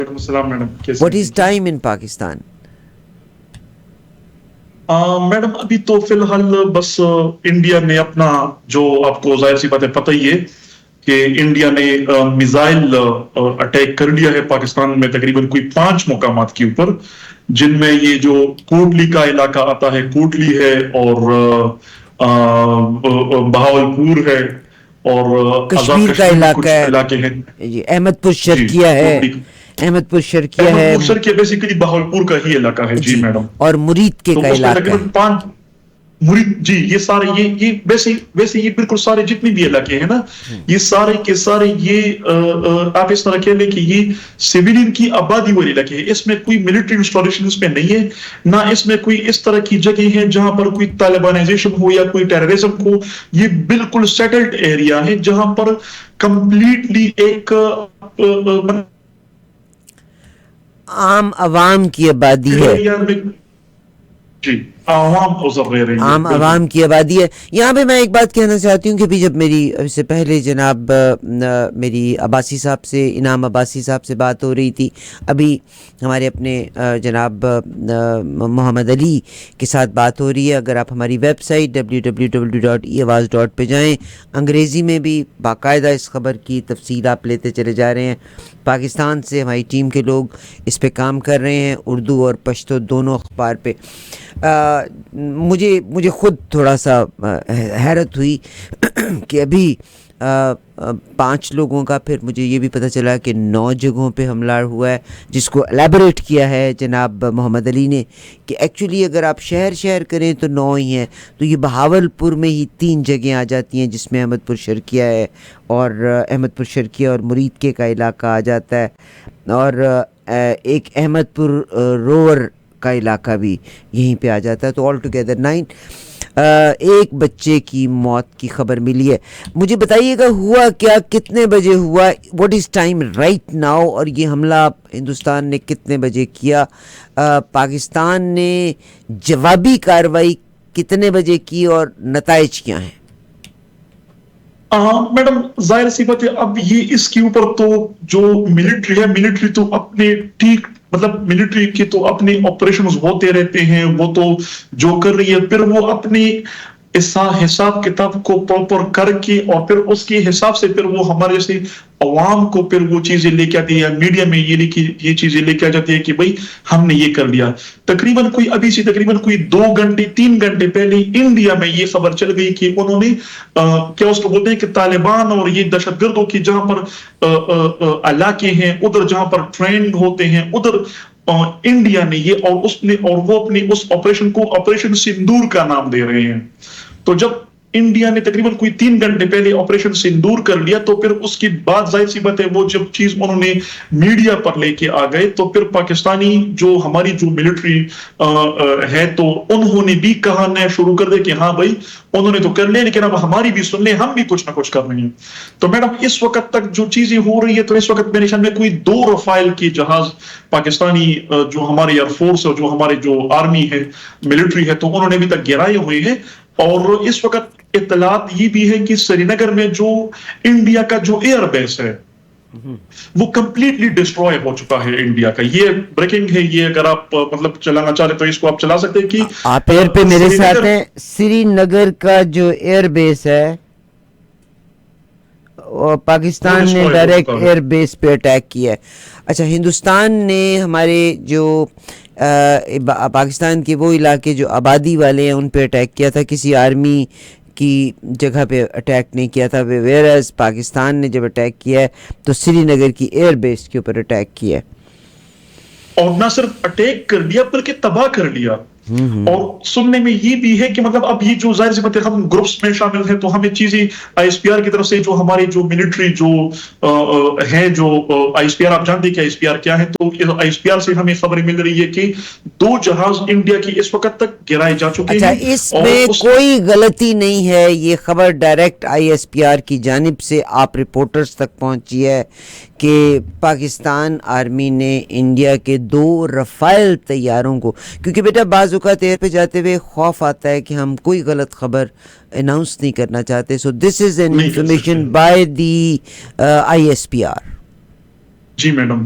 وعلیکم السلام madam. What is time in Pakistan? Madam ابھی تو فی الحال بس انڈیا نے اپنا جو آپ کو ظاہر سی بات ہے پتہ ہی ہے کہ انڈیا نے میزائل اٹیک کر لیا ہے پاکستان میں تقریباً کوئی 5 مقامات کے اوپر، جن میں یہ جو کوٹلی کا علاقہ آتا ہے، کوٹلی ہے اور بہاولپور ہے اور کشمیر آزاد کا کشمیر میں علاقہ کچھ ہے علاقے ہیں. جی، احمد پور جی شرقیہ ہے، احمد پور شرقیہ احمد ہے پور شرقیہ بیسیکلی بہاولپور کا ہی علاقہ ہے. جی جی، میڈم. اور مرید کے تو کا اس میں علاقہ ہے. تقریباً 5 مرید، جی یہ سارے یہ ویسے یہ بالکل سارے جتنے بھی علاقے ہیں نا، یہ سارے کے سارے یہ آپ اس طرح کہہ لیں کہ یہ سویلین کی آبادی والے علاقے ہیں. اس میں کوئی ملٹری انسٹالیشن اس میں نہیں ہے، نہ اس میں کوئی اس طرح کی جگہ ہے جہاں پر کوئی طالبانائزیشن ہو یا کوئی ٹیررزم ہو. یہ بالکل سیٹلڈ ایریا ہے جہاں پر کمپلیٹلی ایک عام عوام کی آبادی ہے، جی عام عوام کی آبادی ہے. یہاں پہ میں ایک بات کہنا چاہتی ہوں کہ بھی جب میری اس سے پہلے جناب میری عباسی صاحب سے، انعام عباسی صاحب سے بات ہو رہی تھی، ابھی ہمارے اپنے جناب محمد علی کے ساتھ بات ہو رہی ہے. اگر آپ ہماری ویب سائٹ www.eawaz.in پہ جائیں، انگریزی میں بھی باقاعدہ اس خبر کی تفصیل آپ لیتے چلے جا رہے ہیں. پاکستان سے ہماری ٹیم کے لوگ اس پہ کام کر رہے ہیں، اردو اور پشتو دونوں اخبار پہ. مجھے خود تھوڑا سا حیرت ہوئی کہ ابھی 5 لوگوں کا، پھر مجھے یہ بھی پتہ چلا کہ 9 جگہوں پہ حملہ ہوا ہے، جس کو الیبوریٹ کیا ہے جناب محمد علی نے کہ ایکچولی اگر آپ شہر کریں تو 9 ہی ہیں. تو یہ بہاولپور میں ہی 3 جگہیں آ جاتی ہیں، جس میں احمد پور شرقیہ ہے اور احمد پور شرقیہ اور مرید کے کا علاقہ آ جاتا ہے، اور ایک احمد پور روور کا علاقہ بھی یہیں پہ آ جاتا ہے. تو آل ٹوگیدر 9. ایک بچے کی موت کی خبر ملی ہے. مجھے بتائیے گا ہوا کیا، کتنے بجے ہوا، what is time right now, اور یہ حملہ ہندوستان نے کتنے بجے کیا، پاکستان نے جوابی کارروائی کتنے بجے کی، اور نتائج کیا ہیں؟ میڈم ظاہر سی بات ہے، اب یہ اس کے اوپر تو جو ملٹری ہے، ملٹری تو اپنے ٹھیک مطلب ملٹری کے تو اپنے آپریشنز ہوتے رہتے ہیں، وہ تو جو کر رہی ہے پھر وہ اپنی حساب کتاب کو پراپر کر کے اور پھر اس کے حساب سے پھر وہ ہمارے سے عوام کو پھر وہ چیزیں لے کے آتی ہے، میڈیا میں یہ چیزیں لے کے آ جاتی ہے کہ بھائی ہم نے یہ کر لیا. تقریباً کوئی ابھی سے تقریباً کوئی 2 گھنٹے 3 گھنٹے پہلے انڈیا میں یہ خبر چل گئی کہ انہوں نے کیا اس کو بولتے ہیں کہ طالبان اور یہ دہشت گردوں کی جہاں پر علاقے ہیں، ادھر جہاں پر ٹرینڈ ہوتے ہیں، ادھر انڈیا نے یہ اور وہ اپنے اس آپریشن کو آپریشن سندور کا نام دے رہے ہیں. تو جب انڈیا نے تقریباً کوئی 3 گھنٹے پہلے آپریشن سندور کر لیا تو پھر اس کی بات ظاہر سی بات ہے وہ جب چیز انہوں نے میڈیا پر لے کے آ گئے تو پھر پاکستانی جو ہماری جو ملٹری ہے تو انہوں نے بھی کہنا شروع کر دے کہ ہاں بھائی انہوں نے تو کر لیا لیکن اب ہماری بھی سن لیں، ہم بھی کچھ نہ کچھ کر رہے ہیں. تو میڈم اس وقت تک جو چیزیں ہو رہی ہے تو اس وقت میرے خیال میں کوئی 2 رفائل کے جہاز پاکستانی جو ہماری ایئر فورس اور جو ہمارے جو آرمی ہے، ملٹری ہے، تو انہوں نے ابھی تک گرائے ہوئے ہیں. اور اس وقت اطلاعات یہ بھی ہے کہ سری نگر میں جو انڈیا کا جو ایئر بیس ہے وہ کمپلیٹلی ڈسٹروائے ہو چکا ہے انڈیا کا. یہ بریکنگ ہے، یہ اگر آپ مطلب چلانا چاہ رہے تو اس کو آپ چلا سکتے ہیں کہ آپ ایئر پہ میرے ساتھ ہیں. سری نگر کا جو ایئر بیس ہے پاکستان نے ڈائریکٹ ایئر بیس پہ اٹیک کیا ہے. اچھا، ہندوستان نے ہمارے جو پاکستان کے وہ علاقے جو آبادی والے ہیں ان پہ اٹیک کیا تھا، کسی آرمی کی جگہ پہ اٹیک نہیں کیا تھا. ویئرز پاکستان نے جب اٹیک کیا ہے تو سری نگر کی ایئر بیس کے اوپر اٹیک کیا ہے، اور نہ صرف اٹیک کر لیا بلکہ تباہ کر لیا. اور سننے میں یہ بھی ہے کہ مطلب اب یہ جو ظاہر سی بات ہے ہم گروپس میں شامل ہیں تو ہمیں چیزیں آئی ایس پی آر کی طرف سے جو ہماری جو ملٹری جو ہے جو آئی ایس پی آر، آپ جانتے ہیں کہ آئی ایس پی آر کیا ہے، تو آئی ایس پی آر سے ہمیں خبر مل رہی ہے کہ 2 جہاز انڈیا کی اس وقت تک گرائے جا چکے ہیں. اچھا، اس میں کوئی غلطی نہیں ہے، یہ خبر direct I S P are کی جانب سے آپ رپورٹرز تک پہنچی ہے کہ پاکستان آرمی نے انڈیا کے 2 رفائل طیاروں کو، کیونکہ بیٹا بعض اوقات ایئر پہ جاتے ہوئے خوف آتا ہے کہ ہم کوئی غلط خبر اناؤنس نہیں کرنا چاہتے. So this is an information by the I S P R. جی madam,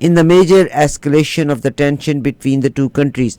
in the major escalation of the tension between the two countries,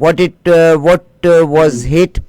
what was hit,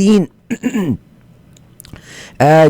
3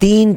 3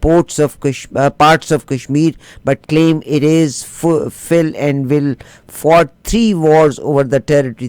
parts of Kashmir, but claim it is fill and will fought 3 wars over the territory।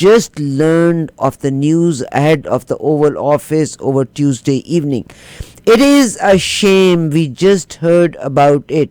just learned of the news ahead of the Oval Office over Tuesday evening. It is a shame, we just heard about it.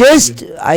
just, I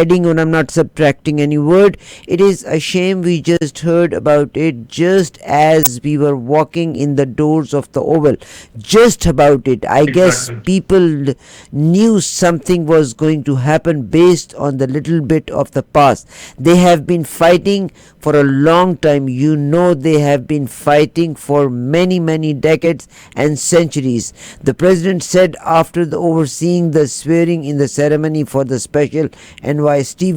adding and I'm not subtracting any word. It is a shame, we just heard about it just as we were walking in the doors of the Oval. Just about it. I guess people knew something was going to happen based on the little bit of the past. They have been fighting for a long time. You know, they have been fighting for many decades and centuries. The president said after the overseeing the swearing in the ceremony for the special NY Steve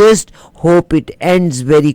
just hope it ends very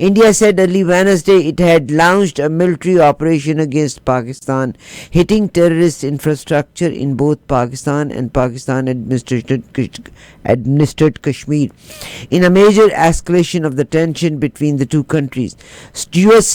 India said early Wednesday it had launched a military operation against Pakistan, hitting terrorist infrastructure in both Pakistan and Pakistan administered Kashmir in a major escalation of the tension between the two countries. US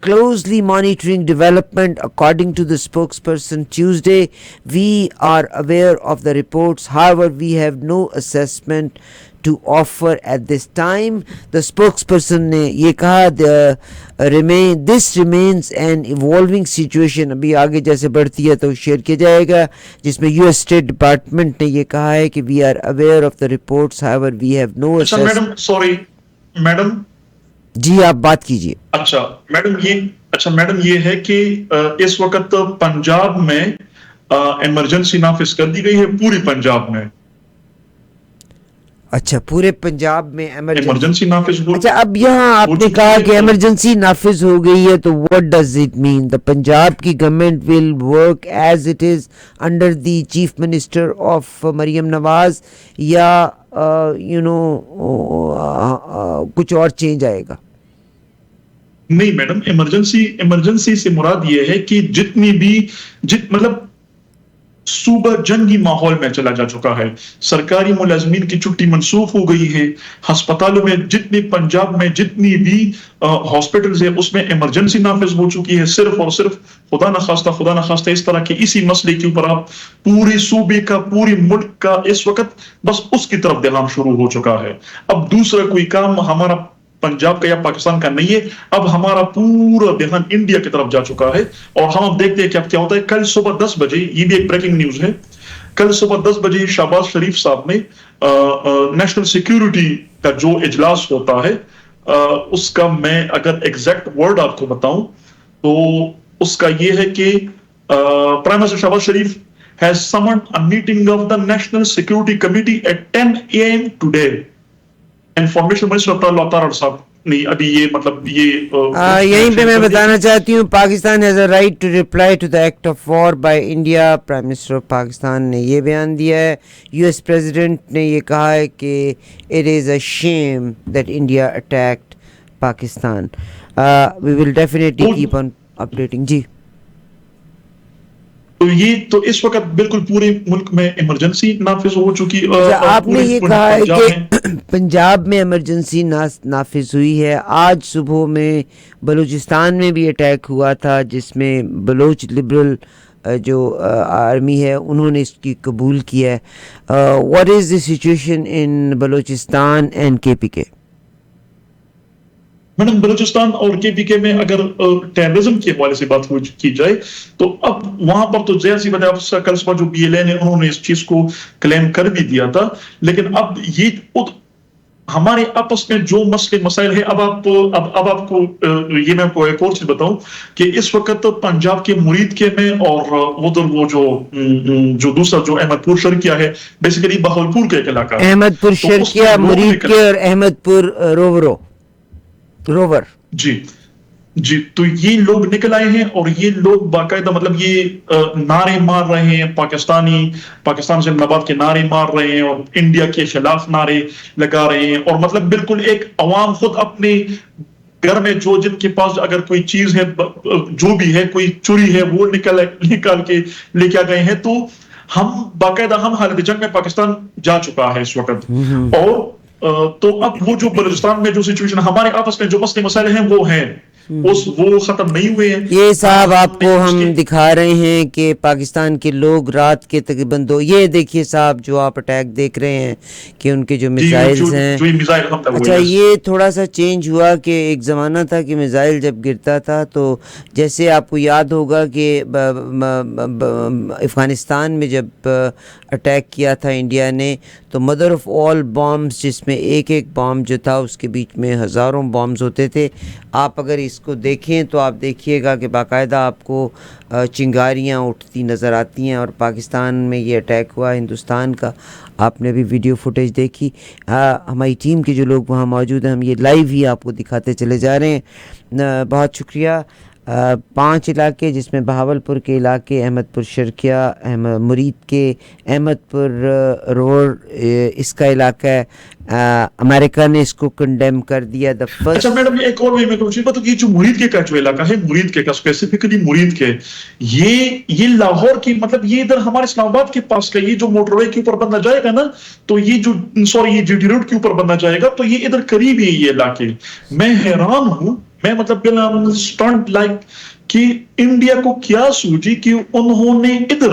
closely monitoring development. According to the spokesperson Tuesday, we are aware of the reports, however we have no assessment to offer at this time. The spokesperson نے یہ کہا this remains an evolving situation. ابھی آگے جیسے بڑھتی ہے تو share کیا جائے گا, جس میں US اسٹیٹ ڈپارٹمنٹ نے یہ کہا ہے کہ we are aware of the reports, however we have no madam جی آپ بات کیجئے. اچھا میڈم یہ ہے کہ اس وقت پنجاب میں ایمرجنسی نافذ کر دی گئی ہے, پوری پنجاب میں. اچھا پورے پنجاب میں ایمرجنسی نافذ ہو. اچھا اب یہاں آپ نے کہا کہ ایمرجنسی نافذ ہو گئی ہے, تو what does it mean? The Punjab کی government will work as it is under the chief minister of Maryam Nawaz, یا کچھ اور چینج آئے گا؟ نہیں میڈم, ایمرجنسی سے مراد یہ ہے کہ جتنی بھی مطلب صوبہ جنگی ماحول میں چلا جا چکا ہے, سرکاری ملازمین کی چھٹی منسوخ ہو گئی ہے, ہسپتالوں میں جتنی پنجاب میں جتنی بھی ہاسپٹلز ہیں اس میں ایمرجنسی نافذ ہو چکی ہے, صرف اور صرف خدا نخواستہ اس طرح کے اسی مسئلے کے اوپر آپ پورے صوبے کا, پوری ملک کا اس وقت بس اس کی طرف دھیان شروع ہو چکا ہے. اب دوسرا کوئی کام ہمارا پنجاب کا یا پاکستان کا نہیں ہے, اب ہمارا پورا دھیان انڈیا کی طرف جا چکا ہے. اور ہم اب دیکھتے ہیں کہ اب کیا ہوتا ہے. کل صبح 10 بجے, یہ بھی ایک بریکنگ نیوز ہے, کل صبح 10 بجے شہباز شریف صاحب نے نیشنل سیکیورٹی کا جو اجلاس ہوتا ہے اس کا میں اگر ایگزیکٹ ورڈ آپ کو بتاؤں تو اس کا یہ ہے کہ prime minister Shehbaz Sharif has summoned a meeting of the National Security Committee at 10 AM today. Information minister عطا صاحب نہیں, ابھی یہ مطلب یہیں پہ میں بتانا چاہتی ہوں, Pakistan has a right to reply to the act of war by India. Prime minister of Pakistan نے یہ بیان دیا ہے. US پریزیڈنٹ نے یہ کہا ہے کہ it is a shame that India attacked Pakistan. We will definitely keep on updating. جی تو یہ تو اس وقت بالکل پورے ملک میں ایمرجنسی نافذ ہو چکی. آپ نے یہ کہا ہے کہ پنجاب میں ایمرجنسی نافذ ہوئی ہے. آج صبح میں بلوچستان میں بھی اٹیک ہوا تھا, جس میں بلوچ لبرل جو آرمی ہے انہوں نے اس کی قبول کیا ہے. What is the situation in Balochistan and KPK؟ Madam Balochistan اور KPK میں اگر ٹیررزم کے حوالے سے بات کی جائے تو اب وہاں پر تو ظاہر سی بات ہے, کل صبح جو BLA نے انہوں نے اس چیز کو کلیم کر بھی دیا تھا, لیکن اب یہ ہمارے آپس میں جو مسائل ہے, اب آپ کو یہ میں آپ کو ایک اور چیز بتاؤں کہ اس وقت پنجاب کے مرید کے میں اور ادھر وہ جو دوسرا جو احمد پور شرکیہ ہے, بیسیکلی بہاولپور کا ایک علاقہ, احمد پور شرکیہ مرید کے اور احمد پور روور جی تو یہ لوگ نکل آئے ہیں اور یہ لوگ باقاعدہ مطلب یہ نعرے مار رہے ہیں, پاکستان سے نبات کے نعرے مار رہے ہیں اور انڈیا کے خلاف نعرے لگا رہے ہیں, اور مطلب بالکل ایک عوام خود اپنے گھر میں جو جن کے پاس اگر کوئی چیز ہے, جو بھی ہے, کوئی چوری ہے, وہ نکال کے لے کے آ گئے ہیں. تو ہم باقاعدہ حالت جنگ میں پاکستان جا چکا ہے اس وقت. اور تو اب وہ جو بلوچستان میں جو سچویشن ہمارے آپس میں جو مسئلے مسائل ہیں وہ ہیں, وہ ختم نہیں ہوئے ہیں. یہ صاحب آپ کو ہم دکھا رہے ہیں کہ پاکستان کے لوگ رات کے تقریباً یہ دیکھیے صاحب جو آپ اٹیک دیکھ رہے ہیں کہ ان کے جو میزائلز ہیں. اچھا یہ تھوڑا سا چینج ہوا کہ ایک زمانہ تھا کہ میزائل جب گرتا تھا تو جیسے آپ کو یاد ہوگا کہ افغانستان میں جب اٹیک کیا تھا انڈیا نے, تو مدر آف آل بامز, جس میں ایک بام جو تھا اس کے بیچ میں ہزاروں بامز ہوتے تھے. آپ اگر اس کو دیکھیں تو آپ دیکھیے گا کہ باقاعدہ آپ کو چنگاریاں اٹھتی نظر آتی ہیں. اور پاکستان میں یہ اٹیک ہوا ہندوستان کا, آپ نے بھی ویڈیو فوٹیج دیکھی. ہماری ٹیم کے جو لوگ وہاں موجود ہیں, ہم یہ لائیو ہی آپ کو دکھاتے چلے جا رہے ہیں. بہت شکریہ. 5 علاقے جس میں بہاولپور کے علاقے, احمد پور شرکیہ, مرید کے احمد پور روڈ اس کا علاقہ ہے. امریکہ نے اس کو کنڈیم کر دیا. اچھا میڈم ایک اور میں کچھ بتاؤں, یہ جو مرید کا جو علاقہ ہے, مرید کا اسپیسیفکلی مرید کے, یہ لاہور کی مطلب یہ ادھر ہمارے اسلام آباد کے پاس کا, یہ جو موٹر وے کے اوپر بننا جائے گا نا, تو یہ جو یہ GT روڈ کے اوپر بننا جائے گا, تو یہ ادھر قریب ہی یہ علاقے. میں حیران ہوں, میں مطلب کہ انڈیا کو کیا سوچی کہ انہوں نے ادھر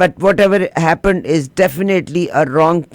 But whatever happened is definitely a wrong